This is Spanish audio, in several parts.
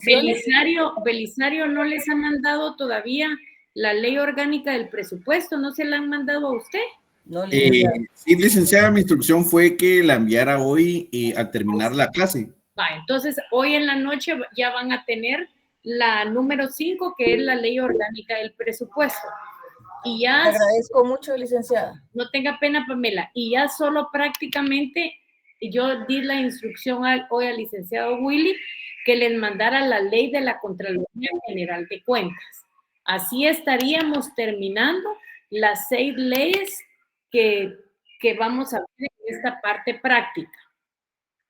Belisario no les ha mandado todavía la ley orgánica del presupuesto, ¿no se la han mandado a usted? No, licenciada. Sí, licenciada, mi instrucción fue que la enviara hoy al terminar la clase. Va, entonces hoy en la noche ya van a tener la número 5, que es la ley orgánica del presupuesto. Y ya... Le agradezco mucho, licenciada. No tenga pena, Pamela. Y ya solo prácticamente yo di la instrucción hoy al licenciado Willy que les mandara la ley de la Contraloría General de Cuentas. Así estaríamos terminando las 6 leyes que vamos a ver en esta parte práctica.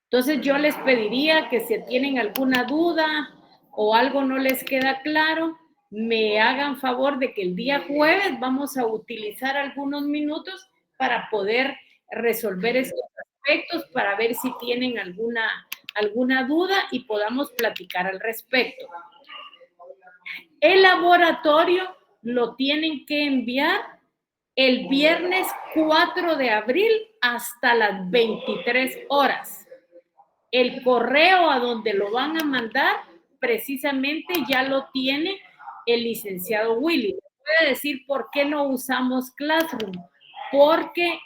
Entonces yo les pediría que si tienen alguna duda o algo no les queda claro, me hagan favor de que el día jueves vamos a utilizar algunos minutos para poder resolver estos aspectos, para ver si tienen alguna duda y podamos platicar al respecto. El laboratorio lo tienen que enviar el viernes 4 de abril hasta las 23 horas. El correo a donde lo van a mandar precisamente ya lo tiene el licenciado Willy. Puede decir por qué no usamos Classroom, porque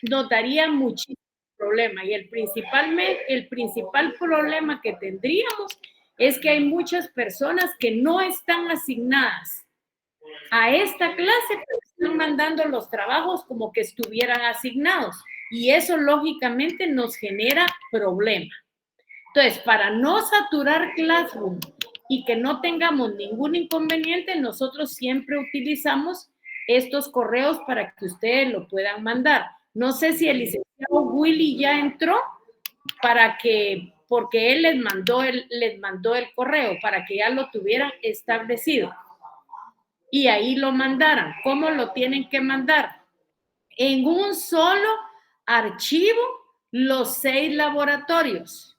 nos daría muchísimo problema y el principal problema que tendríamos es que hay muchas personas que no están asignadas a esta clase, pero están mandando los trabajos como que estuvieran asignados. Y eso lógicamente nos genera problema. Entonces, para no saturar Classroom y que no tengamos ningún inconveniente, nosotros siempre utilizamos estos correos para que ustedes lo puedan mandar. No sé si el licenciado Willy ya entró porque él les mandó el correo para que ya lo tuvieran establecido. Y ahí lo mandaran. ¿Cómo lo tienen que mandar? En un solo archivo, los 6 laboratorios.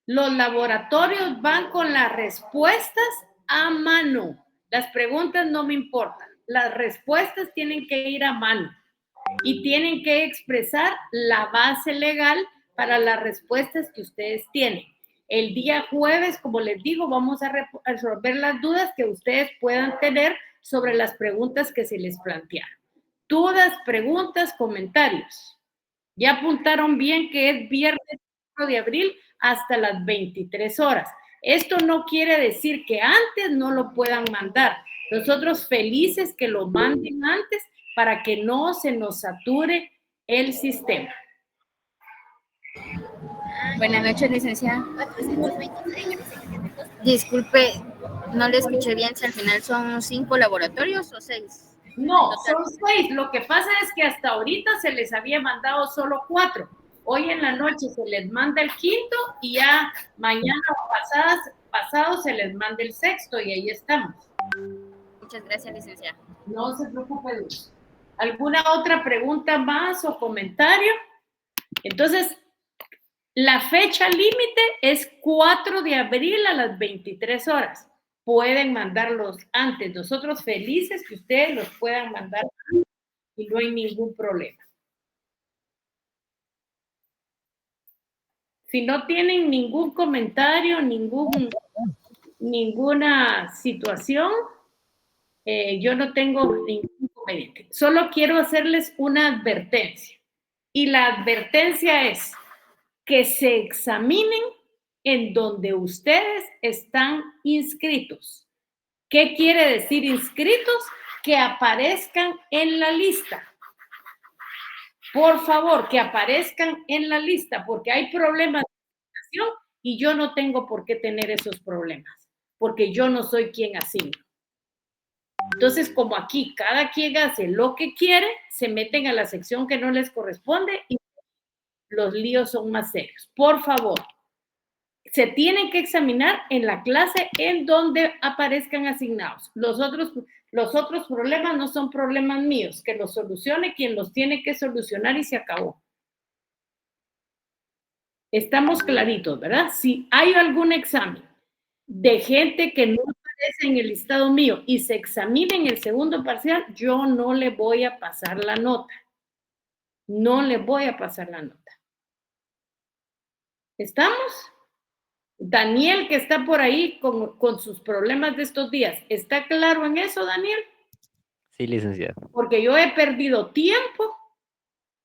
Los laboratorios van con las respuestas a mano. Las preguntas no me importan. Las respuestas tienen que ir a mano y tienen que expresar la base legal para las respuestas que ustedes tienen. El día jueves, como les digo, vamos a resolver las dudas que ustedes puedan tener sobre las preguntas que se les plantearon. Dudas, preguntas, comentarios. Ya apuntaron bien que es viernes 4 de abril hasta las 23 horas. Esto no quiere decir que antes no lo puedan mandar. Nosotros felices que lo manden antes para que no se nos sature el sistema. Buenas noches, licenciada. Disculpe, no le escuché bien si al final son 5 laboratorios o 6. No, son 6. Lo que pasa es que hasta ahorita se les había mandado solo 4. Hoy en la noche se les manda el 5º y ya mañana o pasado se les manda el 6º y ahí estamos. Muchas gracias, licenciada. No se preocupe, Luz. ¿Alguna otra pregunta más o comentario? Entonces, la fecha límite es 4 de abril a las 23 horas. Pueden mandarlos antes. Nosotros felices que ustedes los puedan mandar antes y no hay ningún problema. Si no tienen ningún comentario, ninguna situación, yo no tengo ningún inconveniente. Solo quiero hacerles una advertencia. Y la advertencia es que se examinen en donde ustedes están inscritos. ¿Qué quiere decir inscritos? Que aparezcan en la lista. Por favor, que aparezcan en la lista, porque hay problemas de asignación y yo no tengo por qué tener esos problemas, porque yo no soy quien asigna. Entonces, como aquí cada quien hace lo que quiere, se meten a la sección que no les corresponde y los líos son más serios. Por favor, se tienen que examinar en la clase en donde aparezcan asignados. Los otros problemas no son problemas míos, que los solucione quien los tiene que solucionar y se acabó. Estamos claritos, ¿verdad? Si hay algún examen de gente que no aparece en el listado mío y se examina en el segundo parcial, yo no le voy a pasar la nota. No le voy a pasar la nota. ¿Estamos? Daniel, que está por ahí con sus problemas de estos días, ¿está claro en eso, Daniel? Sí, licenciada. Porque yo he perdido tiempo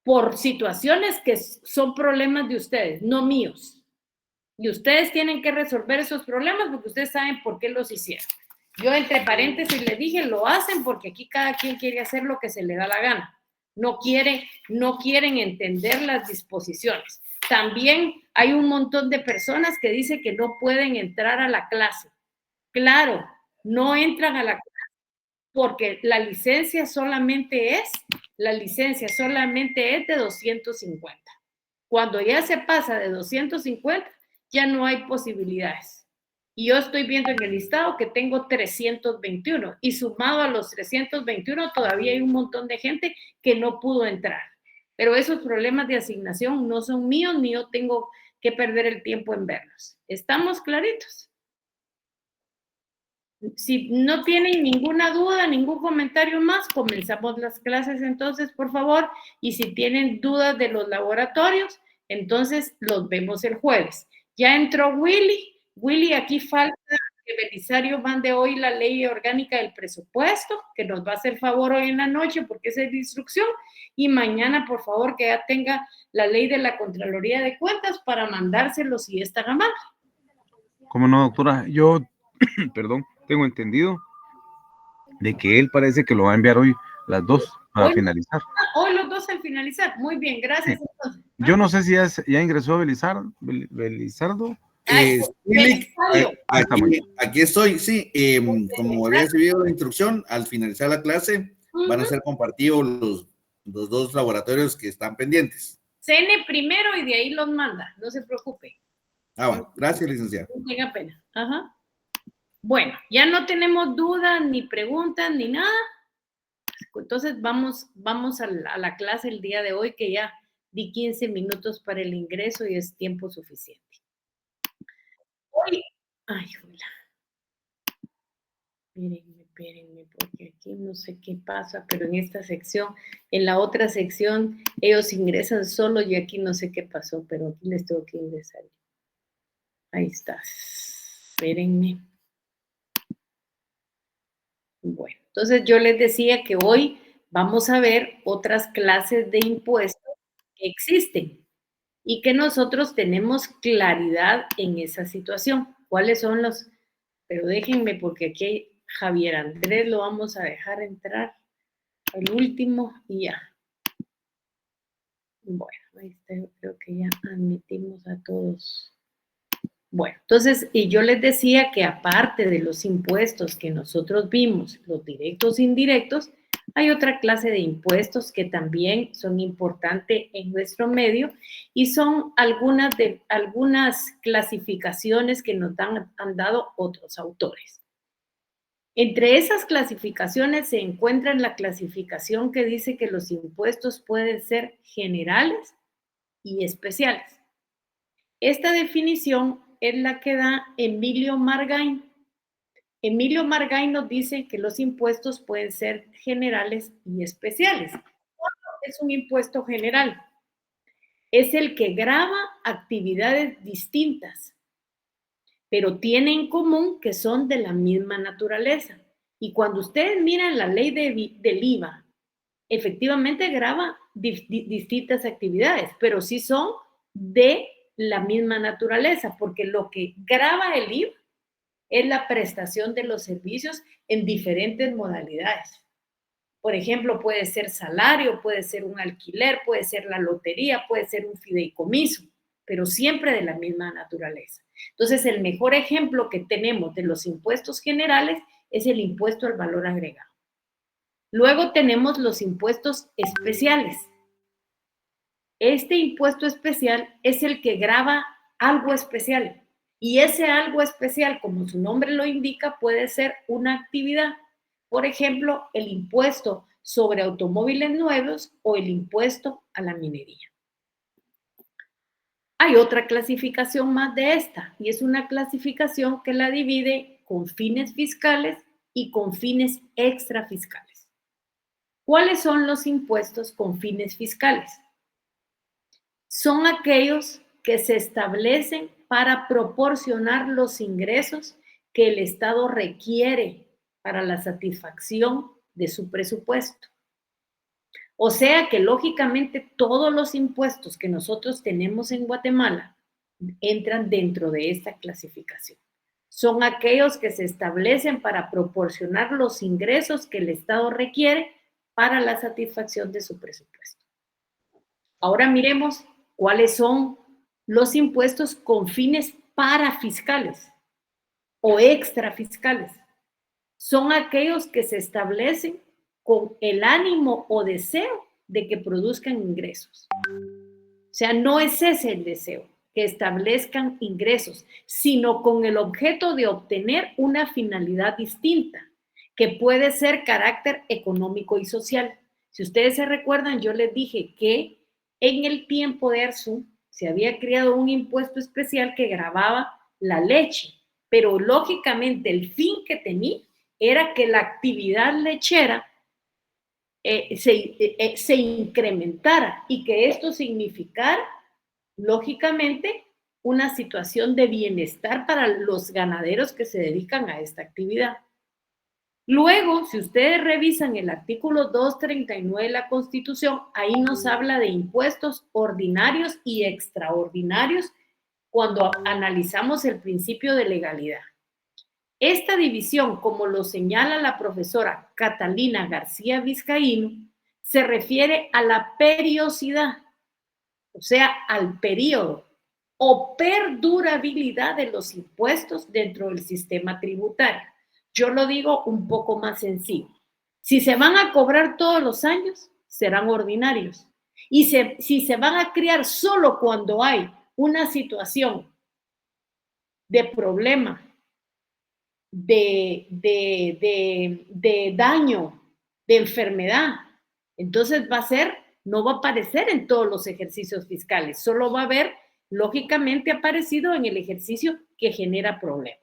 por situaciones que son problemas de ustedes, no míos. Y ustedes tienen que resolver esos problemas porque ustedes saben por qué los hicieron. Yo entre paréntesis le dije, lo hacen porque aquí cada quien quiere hacer lo que se le da la gana. No quieren entender las disposiciones. También hay un montón de personas que dicen que no pueden entrar a la clase. Claro, no entran a la clase porque la licencia solamente es de 250. Cuando ya se pasa de 250, ya no hay posibilidades. Y yo estoy viendo en el listado que tengo 321 y sumado a los 321 todavía hay un montón de gente que no pudo entrar. Pero esos problemas de asignación no son míos ni yo tengo que perder el tiempo en verlos. ¿Estamos claritos? Si no tienen ninguna duda, ningún comentario más, comenzamos las clases entonces, por favor. Y si tienen dudas de los laboratorios, entonces los vemos el jueves. Ya entró Willy. Willy, aquí falta que Belisario mande hoy la ley orgánica del presupuesto, que nos va a hacer favor hoy en la noche porque esa es de instrucción. Y mañana, por favor, que ya tenga la ley de la Contraloría de Cuentas para mandárselo si está a mano. ¿Cómo no, doctora? Yo, perdón, tengo entendido de que él parece que lo va a enviar hoy las dos para Hoy, finalizar. Hoy los dos al finalizar. Muy bien, gracias. Sí. Yo no sé si ya ingresó Belizardo. Aquí estoy, sí. Como había recibido la instrucción, al finalizar la clase van a ser compartidos los dos laboratorios que están pendientes. CN primero y de ahí los manda, no se preocupe. Bueno, gracias, licenciado. No tenga pena. Ajá. Bueno, ya no tenemos dudas, ni preguntas, ni nada. Entonces vamos a la clase el día de hoy, que ya di 15 minutos para el ingreso y es tiempo suficiente. Hoy, ay, hola. Espérenme, porque aquí no sé qué pasa, pero en esta sección, en la otra sección, ellos ingresan solo y aquí no sé qué pasó, pero aquí les tengo que ingresar. Ahí está. Espérenme. Bueno, entonces yo les decía que hoy vamos a ver otras clases de impuestos que existen y que nosotros tenemos claridad en esa situación. ¿Cuáles son los? Pero déjenme, porque aquí hay Javier Andrés, lo vamos a dejar entrar al último y ya. Bueno, ahí está, yo creo que ya admitimos a todos. Bueno, entonces, y yo les decía que aparte de los impuestos que nosotros vimos, los directos e indirectos, hay otra clase de impuestos que también son importantes en nuestro medio y son algunas clasificaciones que nos han dado otros autores. Entre esas clasificaciones se encuentra la clasificación que dice que los impuestos pueden ser generales y especiales. Esta definición es la que da Emilio Margain. Emilio Margain nos dice que los impuestos pueden ser generales y especiales. Es un impuesto general. Es el que grava actividades distintas, pero tiene en común que son de la misma naturaleza. Y cuando ustedes miran la ley del IVA, efectivamente grava distintas actividades, pero sí son de la misma naturaleza, porque lo que grava el IVA es la prestación de los servicios en diferentes modalidades. Por ejemplo, puede ser salario, puede ser un alquiler, puede ser la lotería, puede ser un fideicomiso, pero siempre de la misma naturaleza. Entonces, el mejor ejemplo que tenemos de los impuestos generales es el impuesto al valor agregado. Luego tenemos los impuestos especiales. Este impuesto especial es el que grava algo especial. Y ese algo especial, como su nombre lo indica, puede ser una actividad. Por ejemplo, el impuesto sobre automóviles nuevos o el impuesto a la minería. Hay otra clasificación más de esta, y es una clasificación que la divide con fines fiscales y con fines extrafiscales. ¿Cuáles son los impuestos con fines fiscales? Son aquellos que se establecen para proporcionar los ingresos que el Estado requiere para la satisfacción de su presupuesto. O sea que lógicamente todos los impuestos que nosotros tenemos en Guatemala entran dentro de esta clasificación. Son aquellos que se establecen para proporcionar los ingresos que el Estado requiere para la satisfacción de su presupuesto. Ahora miremos cuáles son los impuestos con fines parafiscales o extrafiscales. Son aquellos que se establecen con el ánimo o deseo de que produzcan ingresos. O sea, no es ese el deseo, que establezcan ingresos, sino con el objeto de obtener una finalidad distinta, que puede ser carácter económico y social. Si ustedes se recuerdan, yo les dije que en el tiempo de Arzú se había creado un impuesto especial que gravaba la leche, pero lógicamente el fin que tenía era que la actividad lechera se incrementara y que esto significara, lógicamente, una situación de bienestar para los ganaderos que se dedican a esta actividad. Luego, si ustedes revisan el artículo 239 de la Constitución, ahí nos habla de impuestos ordinarios y extraordinarios cuando analizamos el principio de legalidad. Esta división, como lo señala la profesora Catalina García Vizcaíno, se refiere a la periodicidad, o sea, al periodo o perdurabilidad de los impuestos dentro del sistema tributario. Yo lo digo un poco más sencillo. Si se van a cobrar todos los años, serán ordinarios. Y si se van a crear solo cuando hay una situación de problema, de daño, de enfermedad, entonces no va a aparecer en todos los ejercicios fiscales, solo va a haber, lógicamente, aparecido en el ejercicio que genera problemas.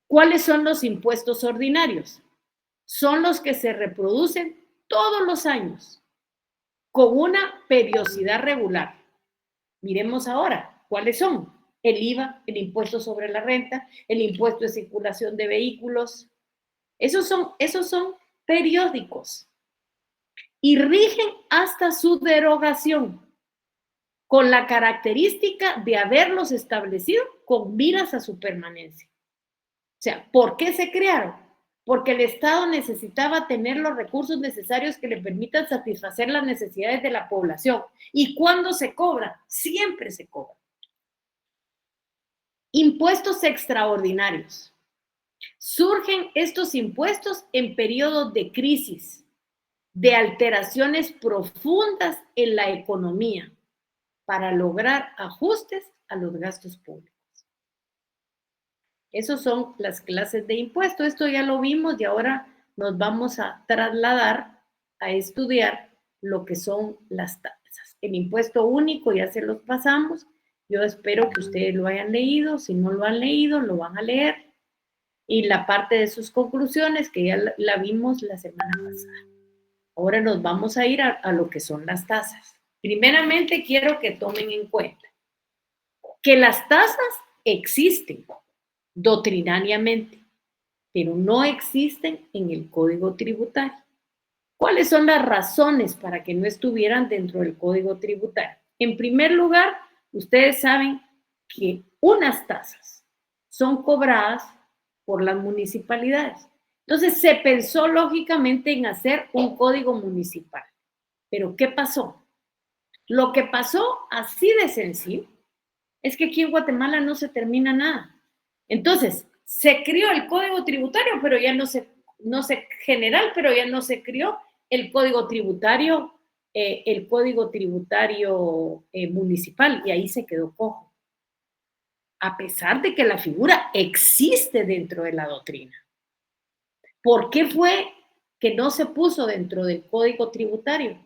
¿Cuáles son los impuestos ordinarios? Son los que se reproducen todos los años con una periodicidad regular. Miremos ahora cuáles son. El IVA, el impuesto sobre la renta, el impuesto de circulación de vehículos. Esos son periódicos y rigen hasta su derogación con la característica de haberlos establecido con miras a su permanencia. O sea, ¿por qué se crearon? Porque el Estado necesitaba tener los recursos necesarios que le permitan satisfacer las necesidades de la población. ¿Y cuándo se cobra? Siempre se cobra. Impuestos extraordinarios. Surgen estos impuestos en periodos de crisis, de alteraciones profundas en la economía, para lograr ajustes a los gastos públicos. Esas son las clases de impuestos. Esto ya lo vimos y ahora nos vamos a trasladar a estudiar lo que son las tasas. El impuesto único ya se los pasamos. Yo espero que ustedes lo hayan leído. Si no lo han leído, lo van a leer. Y la parte de sus conclusiones, que ya la vimos la semana pasada. Ahora nos vamos a ir a lo que son las tasas. Primeramente, quiero que tomen en cuenta que las tasas existen doctrinariamente, pero no existen en el Código Tributario. ¿Cuáles son las razones para que no estuvieran dentro del Código Tributario? En primer lugar, ustedes saben que unas tasas son cobradas por las municipalidades. Entonces, se pensó lógicamente en hacer un código municipal. ¿Pero qué pasó? Lo que pasó, así de sencillo, es que aquí en Guatemala no se termina nada. Entonces, se creó el Código Tributario, pero ya general, pero ya no se creó el Código Tributario, municipal, y ahí se quedó cojo. A pesar de que la figura existe dentro de la doctrina. ¿Por qué fue que no se puso dentro del Código Tributario?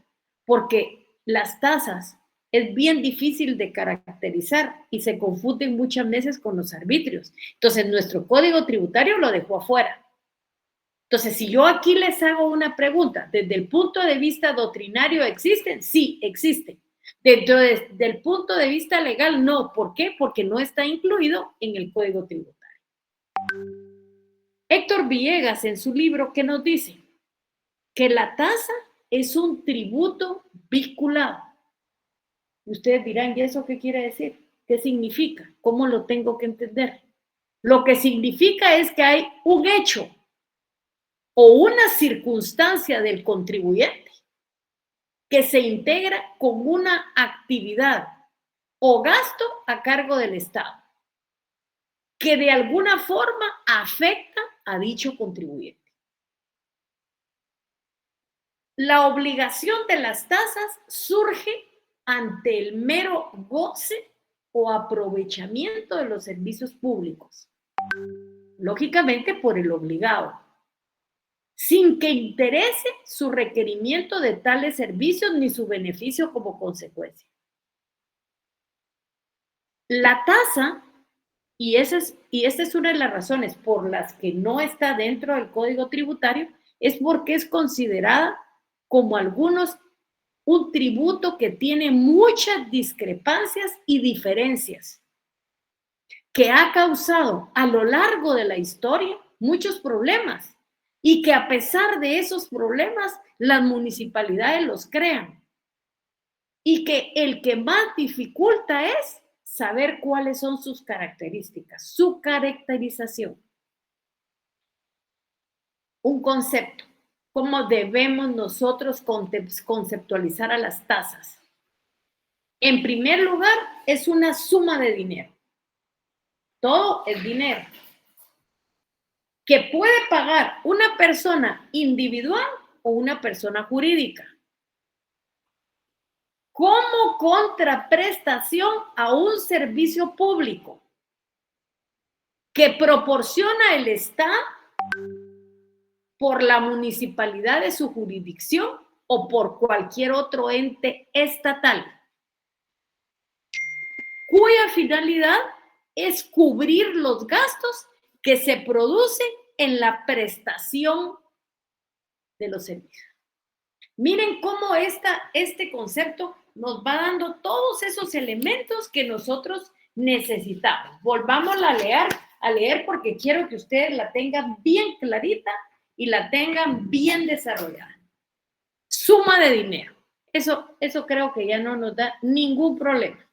Porque las tasas es bien difícil de caracterizar y se confunden muchas veces con los arbitrios. Entonces, nuestro Código Tributario lo dejó afuera. Entonces, si yo aquí les hago una pregunta, ¿desde el punto de vista doctrinario existen? Sí, existen. Del punto de vista legal, no. ¿Por qué? Porque no está incluido en el Código Tributario. Héctor Villegas, en su libro, ¿qué nos dice? Que la tasa es un tributo vinculado. Ustedes dirán, ¿y eso qué quiere decir? ¿Qué significa? ¿Cómo lo tengo que entender? Lo que significa es que hay un hecho o una circunstancia del contribuyente que se integra con una actividad o gasto a cargo del Estado, que de alguna forma afecta a dicho contribuyente. La obligación de las tasas surge ante el mero goce o aprovechamiento de los servicios públicos, lógicamente por el obligado, sin que interese su requerimiento de tales servicios ni su beneficio como consecuencia. La tasa, y esta es una de las razones por las que no está dentro del Código Tributario, es porque es considerada como algunos un tributo que tiene muchas discrepancias y diferencias, que ha causado a lo largo de la historia muchos problemas y que a pesar de esos problemas las municipalidades los crean y que el que más dificulta es saber cuáles son sus características, su caracterización. Un concepto. ¿Cómo debemos nosotros conceptualizar a las tasas? En primer lugar, es una suma de dinero. Todo es dinero que puede pagar una persona individual o una persona jurídica como contraprestación a un servicio público que proporciona el Estado por la municipalidad de su jurisdicción o por cualquier otro ente estatal, cuya finalidad es cubrir los gastos que se producen en la prestación de los servicios. Miren cómo este concepto nos va dando todos esos elementos que nosotros necesitamos. Volvamos a leer porque quiero que ustedes la tengan bien clarita y la tengan bien desarrollada. Suma de dinero. Eso creo que ya no nos da ningún problema,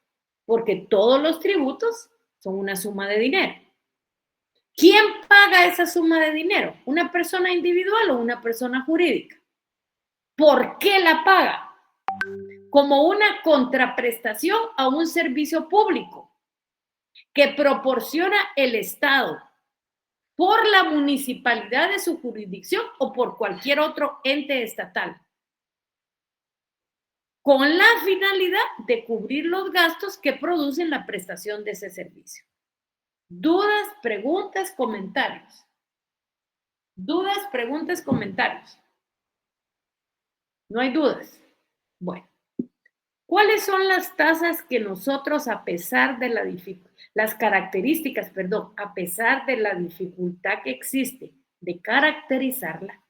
porque todos los tributos son una suma de dinero. ¿Quién paga esa suma de dinero? ¿Una persona individual o una persona jurídica? ¿Por qué la paga? Como una contraprestación a un servicio público que proporciona el Estado por la municipalidad de su jurisdicción o por cualquier otro ente estatal, con la finalidad de cubrir los gastos que producen la prestación de ese servicio. ¿Dudas, preguntas, comentarios? ¿Dudas, preguntas, comentarios? ¿No hay dudas? Bueno, ¿cuáles son las tasas que nosotros, a pesar de las características, a pesar de la dificultad que existe de caracterizarla,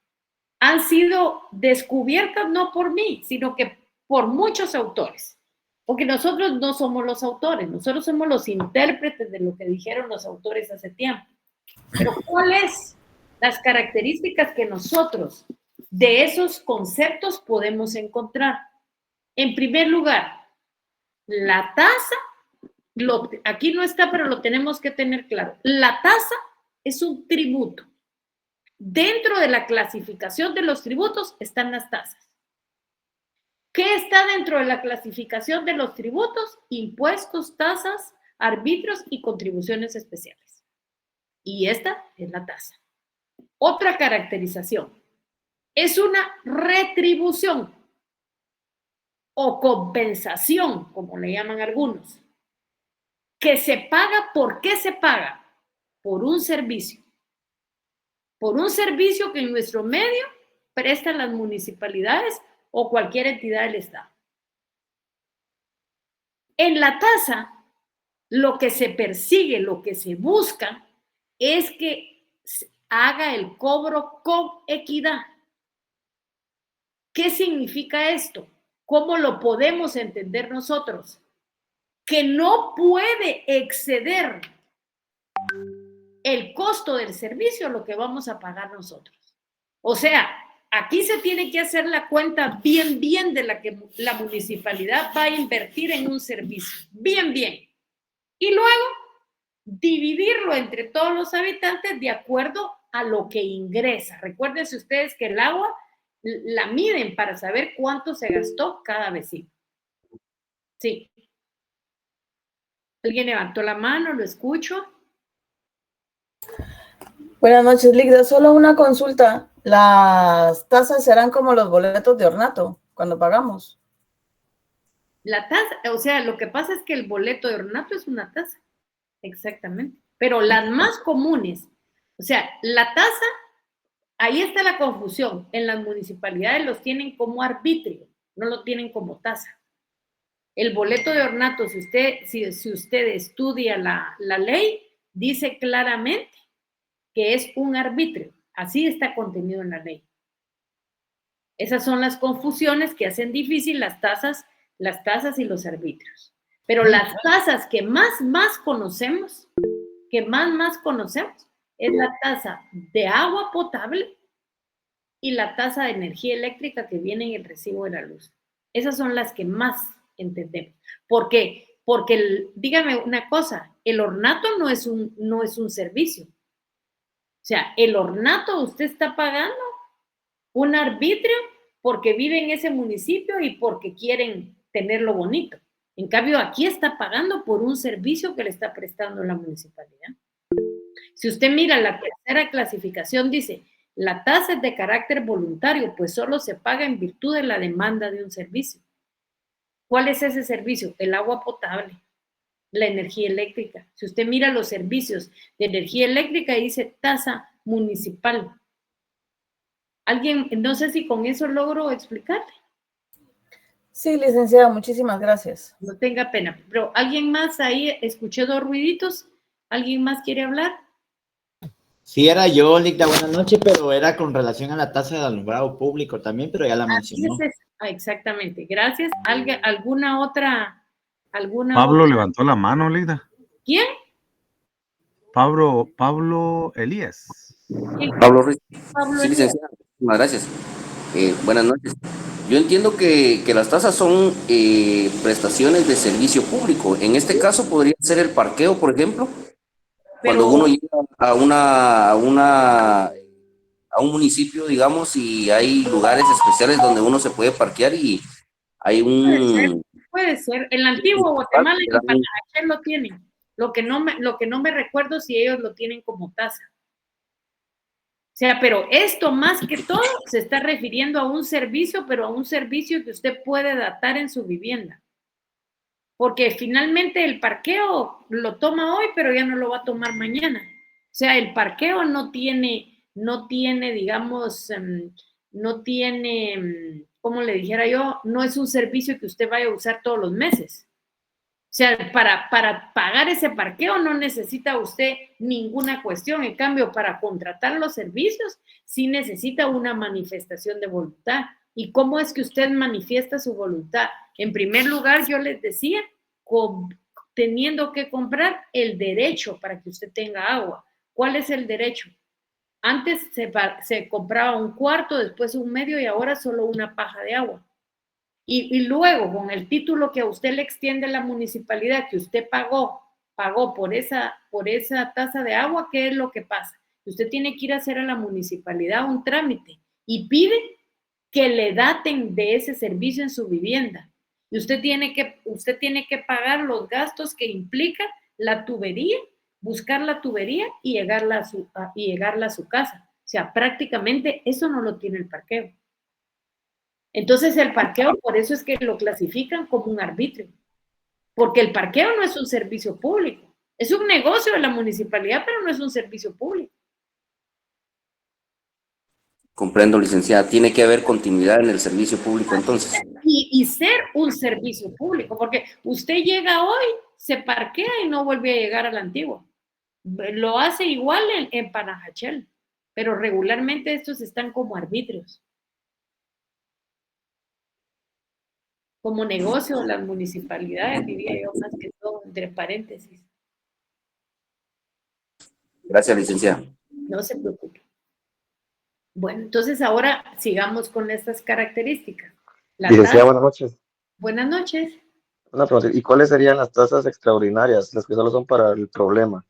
han sido descubiertas no por mí, sino que por muchos autores? Porque nosotros no somos los autores, nosotros somos los intérpretes de lo que dijeron los autores hace tiempo. Pero ¿cuáles las características que nosotros de esos conceptos podemos encontrar? En primer lugar, la tasa, aquí no está, pero lo tenemos que tener claro. La tasa es un tributo. Dentro de la clasificación de los tributos están las tasas. ¿Qué está dentro de la clasificación de los tributos? Impuestos, tasas, arbitrios y contribuciones especiales. Y esta es la tasa. Otra caracterización. Es una retribución o compensación, como le llaman algunos, que se paga. ¿Por qué se paga? Por un servicio. Por un servicio que en nuestro medio prestan las municipalidades o cualquier entidad del Estado. En la tasa, lo que se persigue, lo que se busca, es que haga el cobro con equidad. ¿Qué significa esto? ¿cómo lo podemos entender nosotros? Que no puede exceder el costo del servicio lo que vamos a pagar nosotros. O sea, aquí se tiene que hacer la cuenta bien de la que la municipalidad va a invertir en un servicio, bien. Y luego dividirlo entre todos los habitantes de acuerdo a lo que ingresa. Recuérdense ustedes que el agua la miden para saber cuánto se gastó cada vecino. Sí. ¿Alguien levantó la mano? ¿Lo escucho? Buenas noches, Ligda. Solo una consulta. ¿Las tasas serán como los boletos de ornato cuando pagamos? La tasa, o sea, lo que pasa es que el boleto de ornato es una tasa. Exactamente. Pero las más comunes, o sea, la tasa, ahí está la confusión. En las municipalidades los tienen como arbitrio, no lo tienen como tasa. El boleto de ornato, si usted estudia la ley, dice claramente que es un arbitrio. Así está contenido en la ley. Esas son las confusiones que hacen difícil las tasas y los arbitrios. Pero las tasas que más conocemos, es la tasa de agua potable y la tasa de energía eléctrica que viene en el recibo de la luz. Esas son las que más entendemos. ¿Por qué? Porque, dígame una cosa, el ornato no es un servicio. O sea, el ornato usted está pagando un arbitrio porque vive en ese municipio y porque quieren tenerlo bonito. En cambio, aquí está pagando por un servicio que le está prestando la municipalidad. Si usted mira la tercera clasificación, dice, la tasa es de carácter voluntario, pues solo se paga en virtud de la demanda de un servicio. ¿Cuál es ese servicio? El agua potable, la energía eléctrica. Si usted mira los servicios de energía eléctrica, dice tasa municipal. ¿Alguien? No sé si con eso logro explicarle. Sí, licenciada, muchísimas gracias. No tenga pena. Pero ¿alguien más ahí? Escuché dos ruiditos. ¿Alguien más quiere hablar? Sí, era yo, Ligda, buenas noches, pero era con relación a la tasa de alumbrado público también, pero ya la mencionó. Exactamente, gracias. ¿Alguna otra? Pablo levantó la mano, Ligda. ¿Quién? Pablo Elías. Pablo Ruiz. Pablo Sí, Elías. licenciada, muchísimas gracias. Buenas noches. Yo entiendo que las tasas son prestaciones de servicio público. En este caso podría ser el parqueo, por ejemplo. Cuando uno llega a un municipio, digamos, y hay lugares especiales donde uno se puede parquear y hay Puede ser. En el antiguo Guatemala y Panajachel lo tienen. Lo que no me recuerdo si ellos lo tienen como tasa. O sea, pero esto más que todo se está refiriendo a un servicio, pero a un servicio que usted puede datar en su vivienda. Porque finalmente el parqueo lo toma hoy, pero ya no lo va a tomar mañana. O sea, el parqueo no tiene, digamos, como le dijera yo, no es un servicio que usted vaya a usar todos los meses. O sea, para pagar ese parqueo no necesita usted ninguna cuestión. En cambio, para contratar los servicios, sí necesita una manifestación de voluntad. ¿Y cómo es que usted manifiesta su voluntad? En primer lugar, yo les decía, teniendo que comprar el derecho para que usted tenga agua. ¿Cuál es el derecho? Antes se compraba un cuarto, después un medio y ahora solo una paja de agua. Y luego, con el título que a usted le extiende la municipalidad, que usted pagó por esa tasa de agua, ¿qué es lo que pasa? Usted tiene que ir a hacer a la municipalidad un trámite y pide que le daten de ese servicio en su vivienda. Y usted tiene que pagar los gastos que implica la tubería, buscar la tubería y llegarla a su casa. O sea, prácticamente eso no lo tiene el parqueo. Entonces el parqueo, por eso es que lo clasifican como un arbitrio, porque el parqueo no es un servicio público, es un negocio de la municipalidad, pero no es un servicio público. Comprendo, licenciada. Tiene que haber continuidad en el servicio público, entonces. Y ser un servicio público, porque usted llega hoy, se parquea y no vuelve a llegar a la antigua. Lo hace igual en Panajachel, pero regularmente estos están como arbitrios. como negocio las municipalidades, diría yo, más que todo, entre paréntesis. Gracias, licenciada. No se preocupe. Bueno, entonces ahora sigamos con estas características. Licenciada, buenas noches. Buenas noches. Una pregunta, ¿y cuáles serían las tasas extraordinarias, las que solo son para el problema?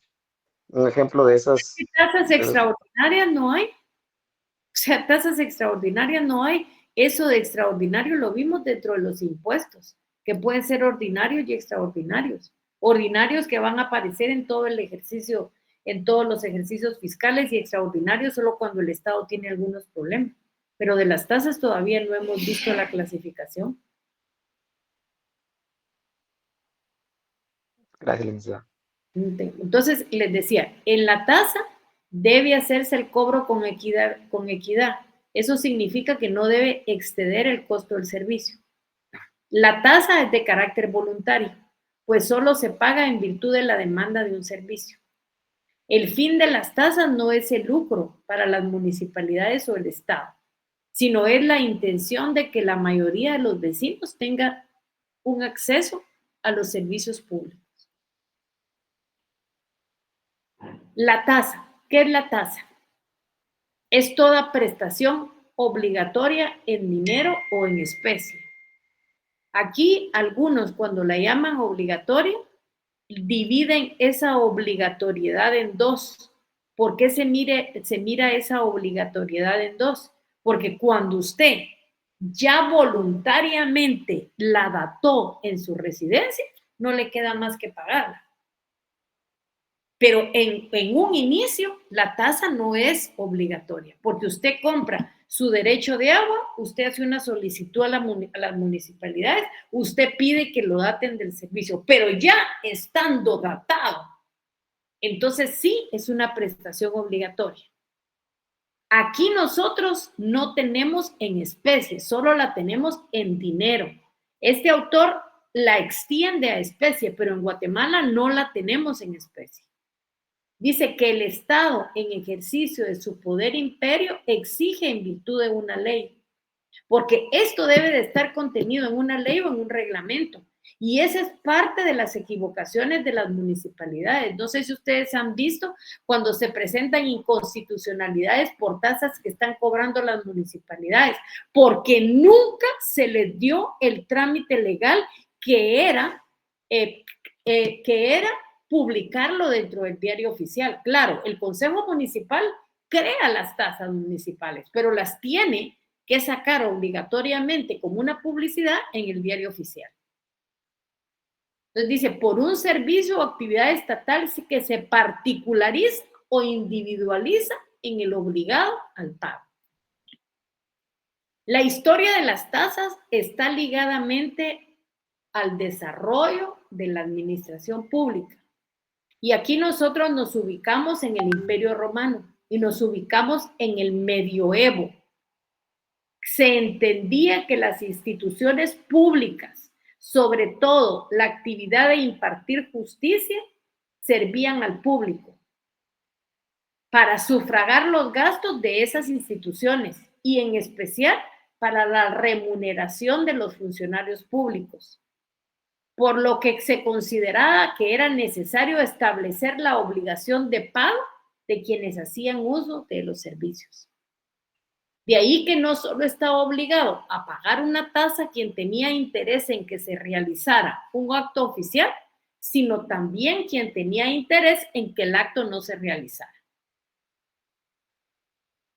Un ejemplo de esas. ¿Qué tasas extraordinarias no hay? O sea, tasas extraordinarias no hay. Eso de extraordinario lo vimos dentro de los impuestos, que pueden ser ordinarios y extraordinarios. Ordinarios que van a aparecer en todo el ejercicio, en todos los ejercicios fiscales, y extraordinarios solo cuando el Estado tiene algunos problemas. Pero de las tasas todavía no hemos visto la clasificación. Gracias, licenciada. Entonces, les decía, en la tasa debe hacerse el cobro con equidad, con equidad. Eso significa que no debe exceder el costo del servicio. La tasa es de carácter voluntario, pues solo se paga en virtud de la demanda de un servicio. El fin de las tasas no es el lucro para las municipalidades o el Estado, sino es la intención de que la mayoría de los vecinos tenga un acceso a los servicios públicos. La tasa, ¿qué es la tasa? Es toda prestación obligatoria en dinero o en especie. Aquí algunos, cuando la llaman obligatoria, dividen esa obligatoriedad en dos. ¿Por qué se mira esa obligatoriedad en dos? Porque cuando usted ya voluntariamente la dató en su residencia, no le queda más que pagarla. Pero en un inicio, la tasa no es obligatoria, porque usted compra su derecho de agua, usted hace una solicitud a las municipalidades, usted pide que lo daten del servicio, pero ya estando datado, entonces sí es una prestación obligatoria. Aquí nosotros no tenemos en especie, solo la tenemos en dinero. Este autor la extiende a especie, pero en Guatemala no la tenemos en especie. Dice que el Estado, en ejercicio de su poder imperio, exige en virtud de una ley, porque esto debe de estar contenido en una ley o en un reglamento, y esa es parte de las equivocaciones de las municipalidades. No sé si ustedes han visto cuando se presentan inconstitucionalidades por tasas que están cobrando las municipalidades, porque nunca se les dio el trámite legal que era publicarlo dentro del diario oficial. Claro, el Consejo Municipal crea las tasas municipales, pero las tiene que sacar obligatoriamente como una publicidad en el diario oficial. Entonces dice, por un servicio o actividad estatal que se particulariza o individualiza en el obligado al pago. La historia de las tasas está ligadamente al desarrollo de la administración pública. Y aquí nosotros nos ubicamos en el Imperio Romano y nos ubicamos en el Medioevo. Se entendía que las instituciones públicas, sobre todo la actividad de impartir justicia, servían al público para sufragar los gastos de esas instituciones y en especial para la remuneración de los funcionarios públicos, por lo que se consideraba que era necesario establecer la obligación de pago de quienes hacían uso de los servicios. De ahí que no solo estaba obligado a pagar una tasa quien tenía interés en que se realizara un acto oficial, sino también quien tenía interés en que el acto no se realizara.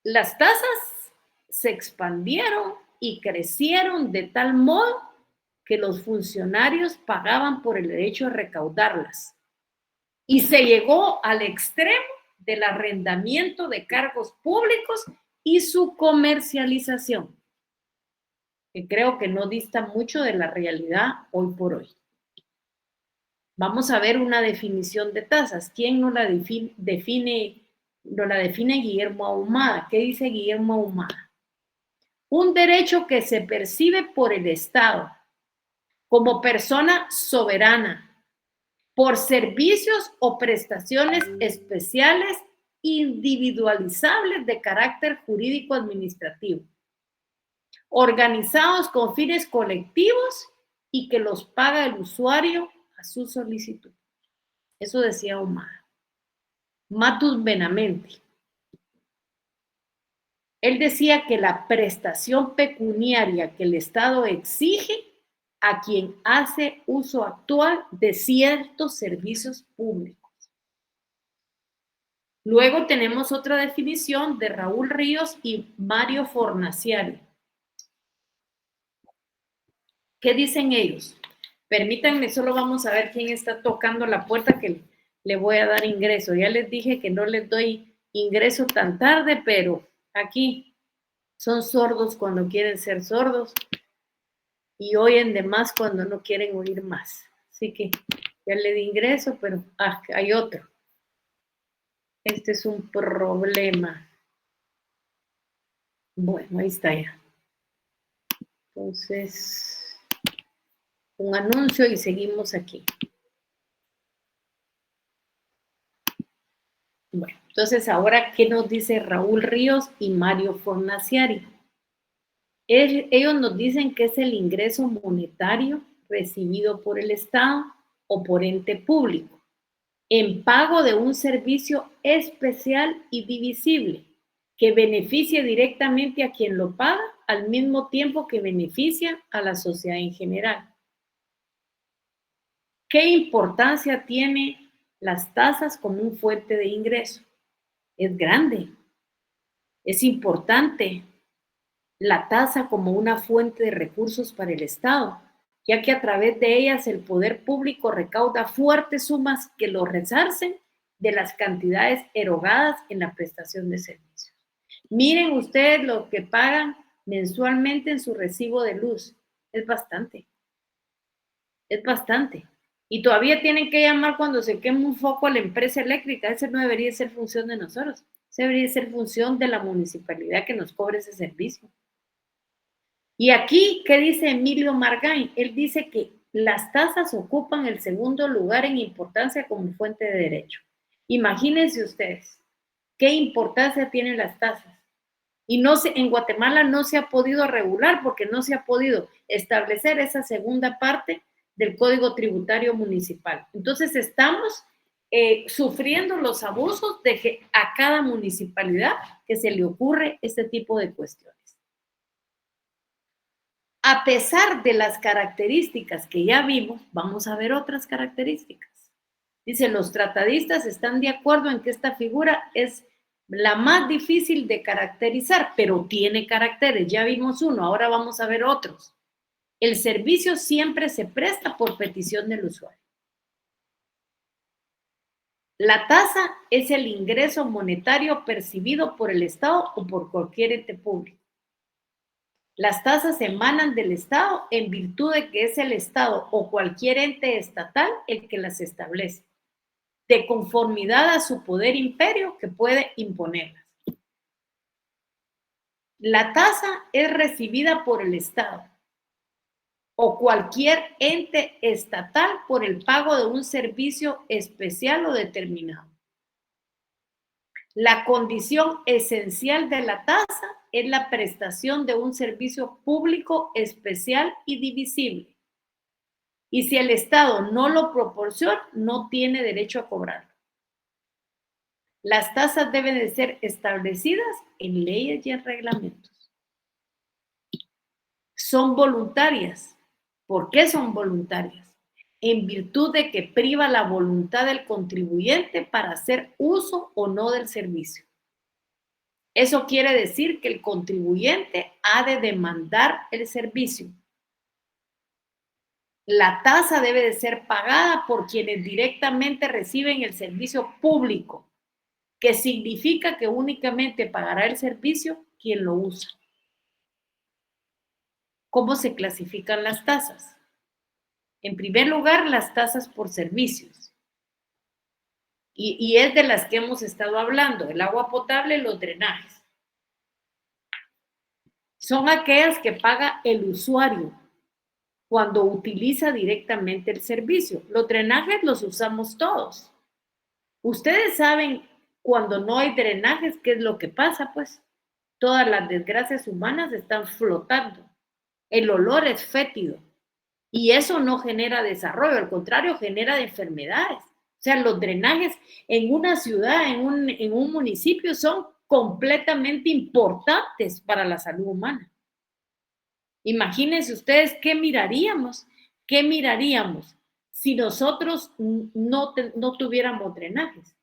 Las tasas se expandieron y crecieron de tal modo que los funcionarios pagaban por el derecho a recaudarlas. Y se llegó al extremo del arrendamiento de cargos públicos y su comercialización, que creo que no dista mucho de la realidad hoy por hoy. Vamos a ver una definición de tasas. ¿Quién nos la define? Nos la define Guillermo Ahumada. ¿Qué dice Guillermo Ahumada? Un derecho que se percibe por el Estado como persona soberana, por servicios o prestaciones especiales individualizables de carácter jurídico administrativo, organizados con fines colectivos y que los paga el usuario a su solicitud. Eso decía Omar. Matus Benavente. Él decía que la prestación pecuniaria que el Estado exige a quien hace uso actual de ciertos servicios públicos. Luego tenemos otra definición de Raúl Ríos y Mario Fornaciari. ¿Qué dicen ellos? Permítanme, solo vamos a ver quién está tocando la puerta que le voy a dar ingreso. Ya les dije que no les doy ingreso tan tarde, pero aquí son sordos cuando quieren ser sordos y oyen de más cuando no quieren oír más. Así que ya le di ingreso, pero hay otro. Este es un problema. Bueno, ahí está ya. Entonces, un anuncio y seguimos aquí. Bueno, entonces ahora, ¿qué nos dice Raúl Ríos y Mario Fornaciari? Ellos nos dicen que es el ingreso monetario recibido por el Estado o por ente público en pago de un servicio especial y divisible que beneficie directamente a quien lo paga al mismo tiempo que beneficia a la sociedad en general. ¿Qué importancia tiene las tasas como un fuente de ingreso? Es grande, es importante la tasa como una fuente de recursos para el Estado, ya que a través de ellas el poder público recauda fuertes sumas que lo resarcen de las cantidades erogadas en la prestación de servicios. Miren ustedes lo que pagan mensualmente en su recibo de luz. Es bastante. Es bastante. Y todavía tienen que llamar cuando se quema un foco a la empresa eléctrica. Ese no debería ser función de nosotros. Ese debería ser función de la municipalidad que nos cobre ese servicio. Y aquí, ¿qué dice Emilio Margain? Él dice que las tasas ocupan el segundo lugar en importancia como fuente de derecho. Imagínense ustedes, ¿qué importancia tienen las tasas? Y en Guatemala no se ha podido regular porque no se ha podido establecer esa segunda parte del Código Tributario Municipal. Entonces estamos sufriendo los abusos de que a cada municipalidad que se le ocurre este tipo de cuestiones. A pesar de las características que ya vimos, vamos a ver otras características. Dice, los tratadistas están de acuerdo en que esta figura es la más difícil de caracterizar, pero tiene caracteres. Ya vimos uno, ahora vamos a ver otros. El servicio siempre se presta por petición del usuario. La tasa es el ingreso monetario percibido por el Estado o por cualquier ente público. Las tasas emanan del Estado en virtud de que es el Estado o cualquier ente estatal el que las establece, de conformidad a su poder imperio que puede imponerlas. La tasa es recibida por el Estado o cualquier ente estatal por el pago de un servicio especial o determinado. La condición esencial de la tasa es la prestación de un servicio público especial y divisible. Y si el Estado no lo proporciona, no tiene derecho a cobrarlo. Las tasas deben de ser establecidas en leyes y en reglamentos. Son voluntarias. ¿Por qué son voluntarias? En virtud de que priva la voluntad del contribuyente para hacer uso o no del servicio. Eso quiere decir que el contribuyente ha de demandar el servicio. La tasa debe de ser pagada por quienes directamente reciben el servicio público, que significa que únicamente pagará el servicio quien lo usa. ¿Cómo se clasifican las tasas? En primer lugar, las tasas por servicios. Y es de las que hemos estado hablando, el agua potable y los drenajes. Son aquellas que paga el usuario cuando utiliza directamente el servicio. Los drenajes los usamos todos. Ustedes saben cuando no hay drenajes, ¿qué es lo que pasa? Pues todas las desgracias humanas están flotando. El olor es fétido. Y eso no genera desarrollo, al contrario, genera enfermedades. O sea, los drenajes en una ciudad, en un municipio, son completamente importantes para la salud humana. Imagínense ustedes qué miraríamos si nosotros no tuviéramos drenajes.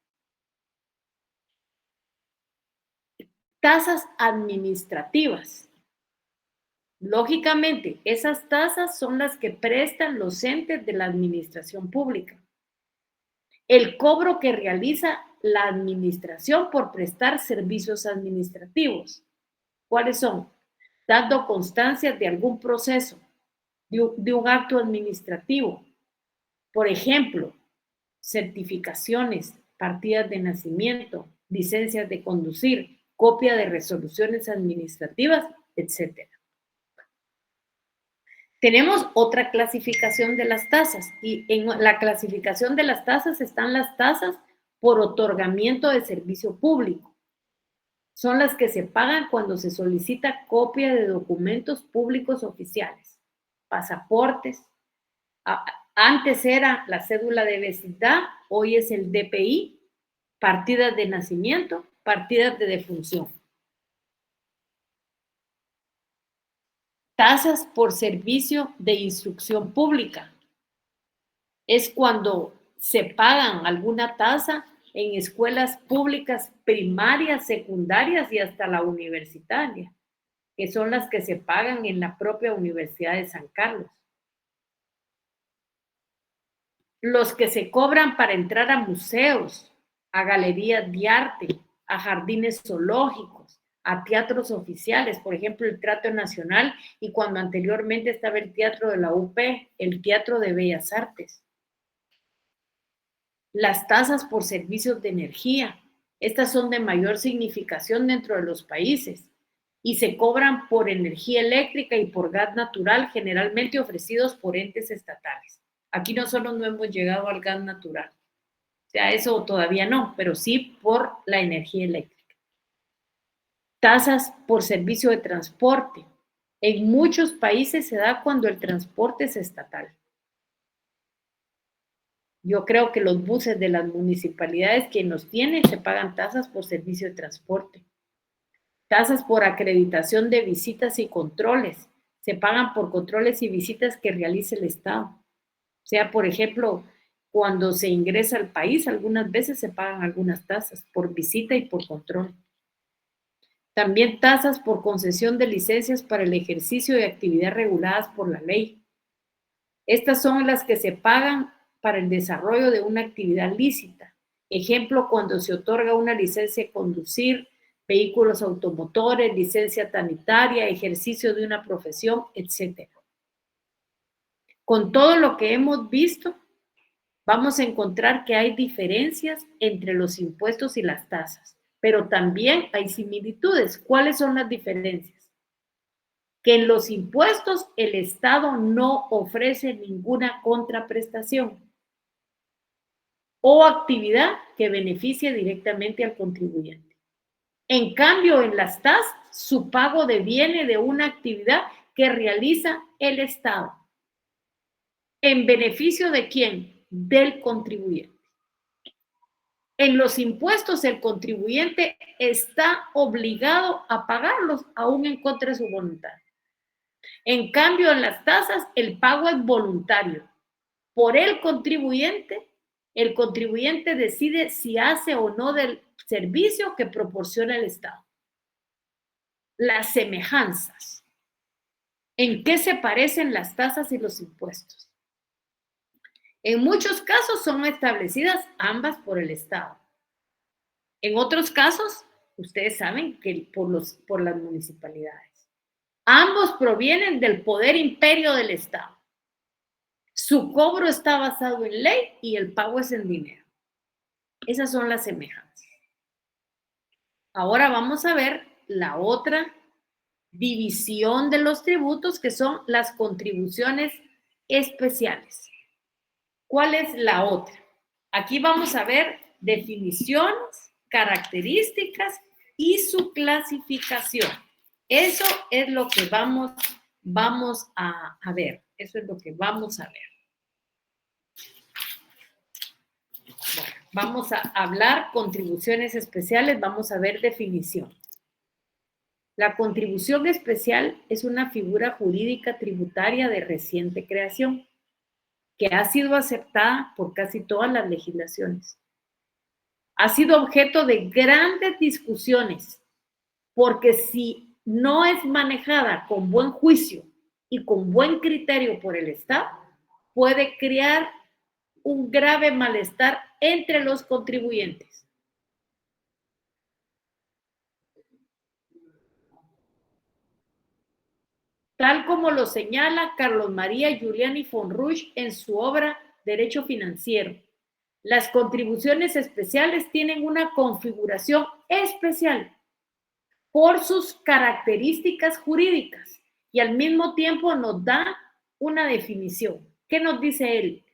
Tasas administrativas. Lógicamente, esas tasas son las que prestan los entes de la administración pública. El cobro que realiza la administración por prestar servicios administrativos. ¿Cuáles son? Dando constancias de algún proceso, de un acto administrativo. Por ejemplo, certificaciones, partidas de nacimiento, licencias de conducir, copia de resoluciones administrativas, etc. Tenemos otra clasificación de las tasas y en la clasificación de las tasas están las tasas por otorgamiento de servicio público. Son las que se pagan cuando se solicita copia de documentos públicos oficiales, pasaportes. Antes era la cédula de vecindad, hoy es el DPI, partidas de nacimiento, partidas de defunción. Tasas por servicio de instrucción pública. Es cuando se pagan alguna tasa en escuelas públicas primarias, secundarias y hasta la universitaria, que son las que se pagan en la propia Universidad de San Carlos. Los que se cobran para entrar a museos, a galerías de arte, a jardines zoológicos, a teatros oficiales, por ejemplo, el Teatro Nacional, y cuando anteriormente estaba el Teatro de la UP, el Teatro de Bellas Artes. Las tasas por servicios de energía, estas son de mayor significación dentro de los países y se cobran por energía eléctrica y por gas natural, generalmente ofrecidos por entes estatales. Aquí nosotros no hemos llegado al gas natural, o sea, eso todavía no, pero sí por la energía eléctrica. Tasas por servicio de transporte. En muchos países se da cuando el transporte es estatal. Yo creo que los buses de las municipalidades, quien los tiene, se pagan tasas por servicio de transporte. Tasas por acreditación de visitas y controles. Se pagan por controles y visitas que realice el Estado. O sea, por ejemplo, cuando se ingresa al país, algunas veces se pagan algunas tasas por visita y por control. También tasas por concesión de licencias para el ejercicio de actividades reguladas por la ley. Estas son las que se pagan para el desarrollo de una actividad lícita. Ejemplo, cuando se otorga una licencia de conducir vehículos automotores, licencia sanitaria, ejercicio de una profesión, etc. Con todo lo que hemos visto, vamos a encontrar que hay diferencias entre los impuestos y las tasas, pero también hay similitudes. ¿Cuáles son las diferencias? Que en los impuestos el Estado no ofrece ninguna contraprestación o actividad que beneficie directamente al contribuyente. En cambio, en las tasas, su pago deviene de una actividad que realiza el Estado. ¿En beneficio de quién? Del contribuyente. En los impuestos, el contribuyente está obligado a pagarlos, aún en contra de su voluntad. En cambio, en las tasas, el pago es voluntario. Por el contribuyente decide si hace o no del servicio que proporciona el Estado. Las semejanzas. ¿En qué se parecen las tasas y los impuestos? En muchos casos son establecidas ambas por el Estado. En otros casos, ustedes saben que por las municipalidades. Ambos provienen del poder imperio del Estado. Su cobro está basado en ley y el pago es en dinero. Esas son las semejanzas. Ahora vamos a ver la otra división de los tributos, que son las contribuciones especiales. ¿Cuál es la otra? Aquí vamos a ver definiciones, características y su clasificación. Eso es lo que vamos a ver. Eso es lo que vamos a ver. Bueno, vamos a hablar contribuciones especiales, vamos a ver definición. La contribución especial es una figura jurídica tributaria de reciente creación que ha sido aceptada por casi todas las legislaciones. Ha sido objeto de grandes discusiones porque si no es manejada con buen juicio y con buen criterio por el Estado, puede crear un grave malestar entre los contribuyentes. Tal como lo señala Carlos María Giuliani Fonruch en su obra Derecho Financiero. Las contribuciones especiales tienen una configuración especial por sus características jurídicas y al mismo tiempo nos da una definición. ¿Qué nos dice él?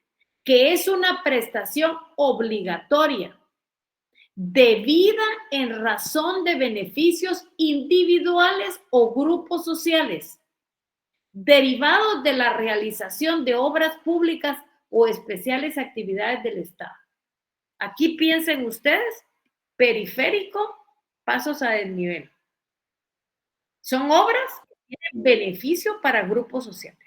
Que es una prestación obligatoria debida en razón de beneficios individuales o grupos sociales derivados de la realización de obras públicas o especiales actividades del Estado. Aquí piensen ustedes, periférico, pasos a desnivel. Son obras que tienen beneficio para grupos sociales.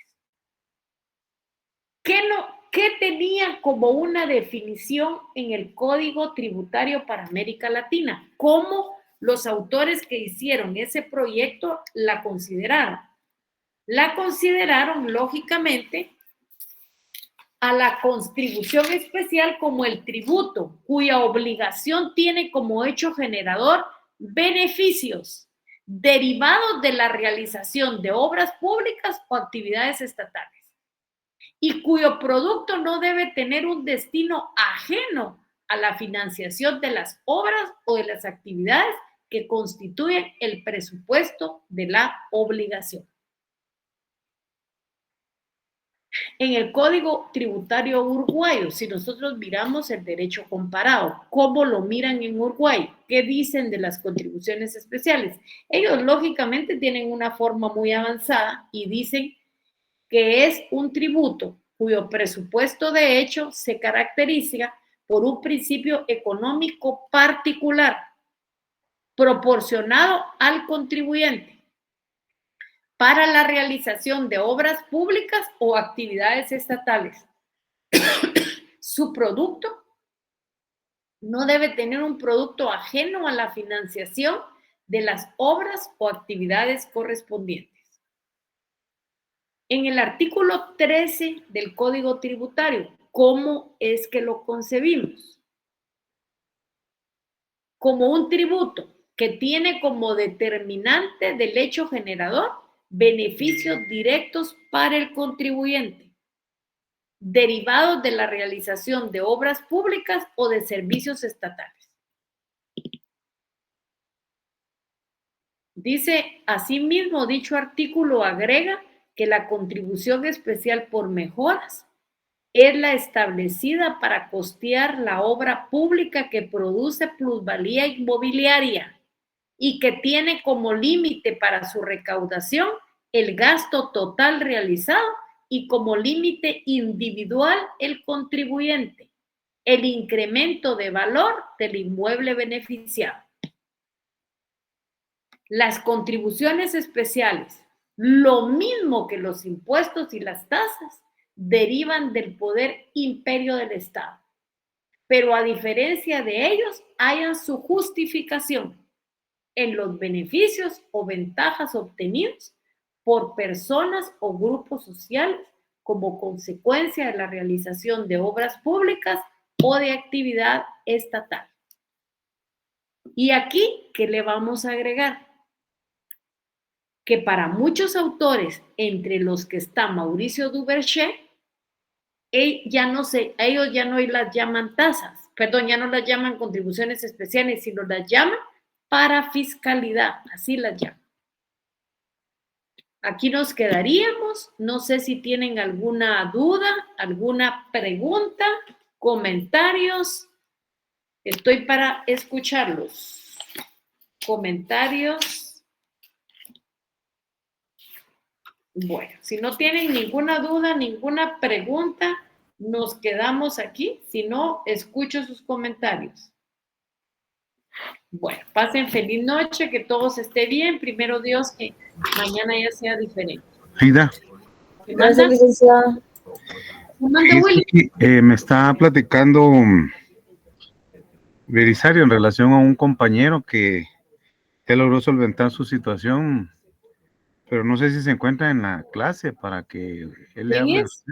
¿Qué tenía como una definición en el Código Tributario para América Latina? ¿Cómo los autores que hicieron ese proyecto la consideraron? La consideraron, lógicamente, a la contribución especial como el tributo, cuya obligación tiene como hecho generador beneficios derivados de la realización de obras públicas o actividades estatales, y cuyo producto no debe tener un destino ajeno a la financiación de las obras o de las actividades que constituyen el presupuesto de la obligación. En el Código Tributario Uruguayo, si nosotros miramos el derecho comparado, ¿cómo lo miran en Uruguay? ¿Qué dicen de las contribuciones especiales? Ellos lógicamente tienen una forma muy avanzada y dicen que es un tributo cuyo presupuesto de hecho se caracteriza por un principio económico particular proporcionado al contribuyente para la realización de obras públicas o actividades estatales. Su producto no debe tener un producto ajeno a la financiación de las obras o actividades correspondientes. En el artículo 13 del Código Tributario, ¿cómo es que lo concebimos? Como un tributo que tiene como determinante del hecho generador beneficios directos para el contribuyente, derivados de la realización de obras públicas o de servicios estatales. Dice, asimismo, dicho artículo agrega que la contribución especial por mejoras es la establecida para costear la obra pública que produce plusvalía inmobiliaria y que tiene como límite para su recaudación el gasto total realizado y como límite individual el contribuyente, el incremento de valor del inmueble beneficiado. Las contribuciones especiales, lo mismo que los impuestos y las tasas, derivan del poder imperio del Estado, pero a diferencia de ellos, hallan su justificación en los beneficios o ventajas obtenidos por personas o grupos sociales como consecuencia de la realización de obras públicas o de actividad estatal. Y aquí, ¿qué le vamos a agregar? Que para muchos autores, entre los que está Mauricio Duverger, ellos ya no las llaman tasas, perdón, ya no las llaman contribuciones especiales, sino las llaman para fiscalidad, así las llaman. Aquí nos quedaríamos, no sé si tienen alguna duda, alguna pregunta, comentarios, estoy para escucharlos. Comentarios. Bueno, si no tienen ninguna duda, ninguna pregunta, nos quedamos aquí. Si no, escucho sus comentarios. Bueno, pasen feliz noche, que todos esté bien. Primero Dios, que mañana ya sea diferente. Aida, ¿Me Gracias, manda? licenciada. ¿Me manda, Willy? sí, me está platicando Belisario en relación a un compañero que él logró solventar su situación, pero no sé si se encuentra en la clase para que él le ¿Quién hable. es?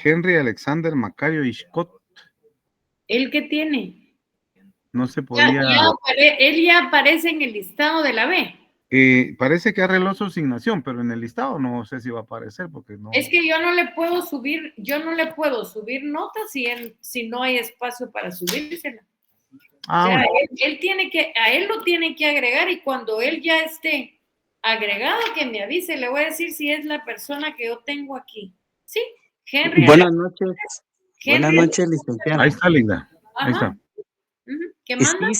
Henry Alexander Macario Ishcot, ¿Él qué tiene? no se podía, Él ya aparece en el listado de la B. parece que arregló su asignación, pero en el listado no sé si va a aparecer porque no. Es que yo no le puedo subir notas si no hay espacio para subírsela. Ah, O sea, bueno. a él lo tiene que agregar, y cuando él ya esté agregado, que me avise, le voy a decir si es la persona que yo tengo aquí. Sí, Henry. Buenas noches. Buenas Henry. noches, licenciada. Ahí está, Linda. Ahí Ajá. está. ¿Qué manda?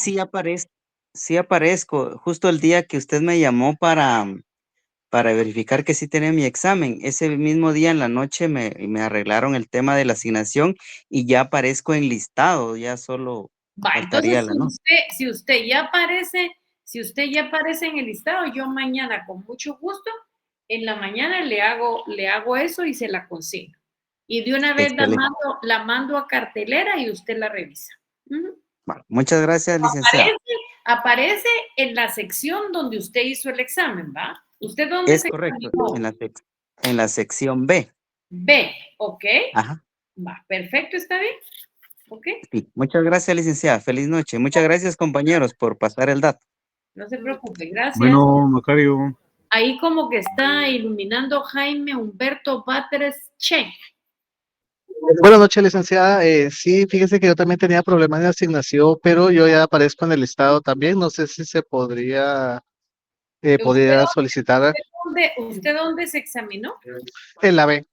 Sí aparezco. Justo el día que usted me llamó para verificar que sí tenía mi examen. Ese mismo día en la noche me arreglaron el tema de la asignación y ya aparezco enlistado, ya solo Va, faltaría entonces la nota. si usted ya aparece en el listado, yo mañana con mucho gusto, en la mañana le hago eso y se la consigo. Y de una vez Excelente. la mando a cartelera y usted la revisa. Bueno, muchas gracias, licenciada. Aparece en la sección donde usted hizo el examen, ¿va? ¿Usted dónde Es se correcto, examinó? en la sección B. B, ¿ok? Ajá. Va, perfecto, ¿está bien? ¿Ok? Sí. Muchas gracias, licenciada. Feliz noche. Muchas gracias, compañeros, por pasar el dato. No se preocupe, gracias. Bueno, Macario. Ahí como que está iluminando Jaime Humberto Batres Che. Buenas noches, licenciada. Sí, fíjese que yo también tenía problemas de asignación, pero yo ya aparezco en el listado también. No sé si se podría solicitar ¿Usted dónde se examinó? en la B.